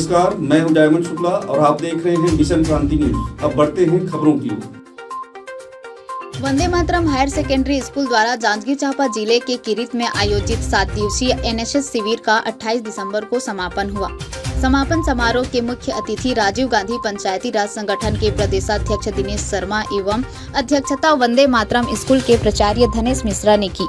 नमस्कार, मैं हूं डायमंड शुक्ला और आप देख रहे हैं मिशन क्रांति न्यूज। अब बढ़ते हैं खबरों की ओर। Vande Mataram higher secondary school द्वारा जांजगीर चांपा जिले के किरीत में आयोजित 7 दिवसीय एनएसएस शिविर का 28 दिसंबर को समापन हुआ। समापन समारोह के मुख्य अतिथि राजीव गांधी पंचायती राज संगठन के प्रदेशाध्यक्ष दिनेश शर्मा एवं अध्यक्षता वंदे मातरम स्कूल के प्राचार्य धनेश मिश्रा ने की।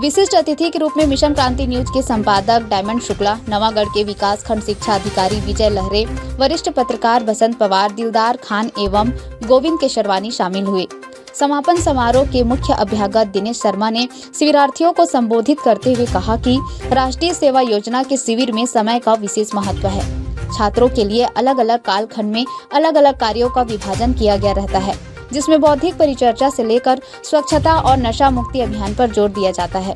विशिष्ट अतिथि के रूप में मिशन क्रांति न्यूज के संपादक डायमंड शुक्ला, नवागढ़ के विकास खंड शिक्षा अधिकारी विजय लहरे, वरिष्ठ पत्रकार बसंत पवार, दिलदार खान एवं गोविंद केशरवानी शामिल हुए। समापन समारोह के मुख्य अभ्यागत दिनेश शर्मा ने शिविरार्थियों को संबोधित करते हुए कहा कि राष्ट्रीय सेवा योजना के शिविर में समय का विशेष महत्व है। छात्रों के लिए अलग अलग कालखंड में अलग अलग कार्यों का विभाजन किया गया रहता है, जिसमें बौद्धिक परिचर्चा से लेकर स्वच्छता और नशा मुक्ति अभियान पर जोर दिया जाता है।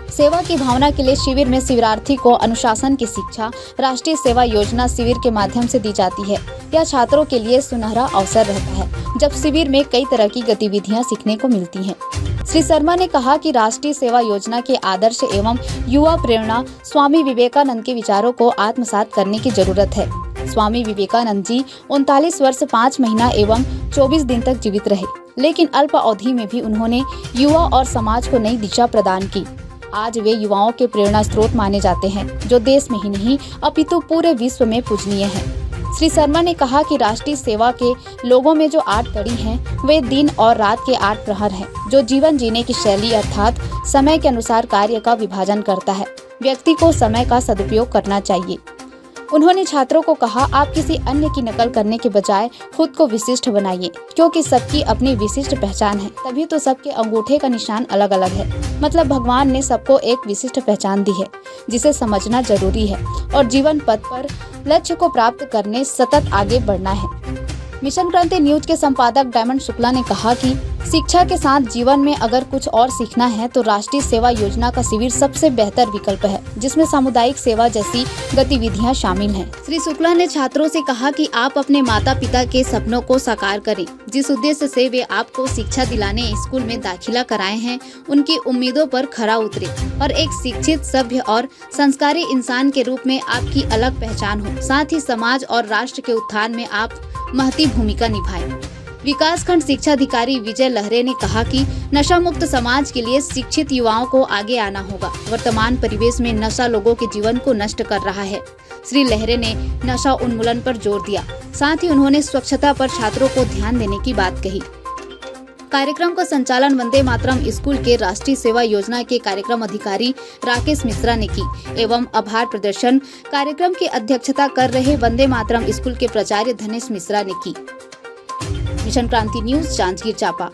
सेवा की भावना के लिए शिविर में शिविरार्थी को अनुशासन की शिक्षा राष्ट्रीय सेवा योजना शिविर के माध्यम से दी जाती है। यह छात्रों के लिए सुनहरा अवसर रहता है, जब शिविर में कई तरह की गतिविधियां सीखने को मिलती हैं। श्री शर्मा ने कहा कि राष्ट्रीय सेवा योजना के आदर्श एवं युवा प्रेरणा स्वामी विवेकानंद के विचारों को आत्मसात करने की जरूरत है। स्वामी विवेकानंद जी 39 वर्ष 5 महीना एवं 24 दिन तक जीवित रहे, लेकिन अल्प अवधि में भी उन्होंने युवा और समाज को नई दिशा प्रदान की। आज वे युवाओं के प्रेरणा स्रोत माने जाते हैं, जो देश में ही नहीं अपितु पूरे विश्व में पूजनीय हैं। श्री शर्मा ने कहा कि राष्ट्रीय सेवा के लोगों में जो 8 कड़ी हैं, वे दिन और रात के 8 प्रहर हैं, जो जीवन जीने की शैली अर्थात समय के अनुसार कार्य का विभाजन करता है। व्यक्ति को समय का सदुपयोग करना चाहिए। उन्होंने छात्रों को कहा, आप किसी अन्य की नकल करने के बजाय खुद को विशिष्ट बनाइए, क्योंकि सबकी अपनी विशिष्ट पहचान है। तभी तो सबके अंगूठे का निशान अलग अलग है। मतलब भगवान ने सबको एक विशिष्ट पहचान दी है, जिसे समझना जरूरी है और जीवन पथ पर लक्ष्य को प्राप्त करने सतत आगे बढ़ना है। मिशन क्रांति न्यूज के संपादक डायमंड शुक्ला ने कहा कि शिक्षा के साथ जीवन में अगर कुछ और सीखना है तो राष्ट्रीय सेवा योजना का शिविर सबसे बेहतर विकल्प है, जिसमें सामुदायिक सेवा जैसी गतिविधियां शामिल हैं। श्री शुक्ला ने छात्रों से कहा कि आप अपने माता पिता के सपनों को साकार करें, जिस उद्देश्य से वे आपको शिक्षा दिलाने स्कूल में दाखिला कराए हैं, उनकी उम्मीदों पर खरा उतरे और एक शिक्षित, सभ्य और संस्कारी इंसान के रूप में आपकी अलग पहचान हो। साथ ही समाज और राष्ट्र के उत्थान में आप महती भूमिका निभाएं। विकास खंड शिक्षा अधिकारी विजय लहरे ने कहा कि नशा मुक्त समाज के लिए शिक्षित युवाओं को आगे आना होगा। वर्तमान परिवेश में नशा लोगों के जीवन को नष्ट कर रहा है। श्री लहरे ने नशा उन्मूलन पर जोर दिया। साथ ही उन्होंने स्वच्छता पर छात्रों को ध्यान देने की बात कही। कार्यक्रम का संचालन वंदे मातरम स्कूल के राष्ट्रीय सेवा योजना के कार्यक्रम अधिकारी राकेश मिश्रा ने की एवं आभार प्रदर्शन कार्यक्रम की अध्यक्षता कर रहे वंदे मातरम स्कूल के प्राचार्य धनेश मिश्रा ने की। मिशन क्रांति न्यूज, जांजगीर चांपा।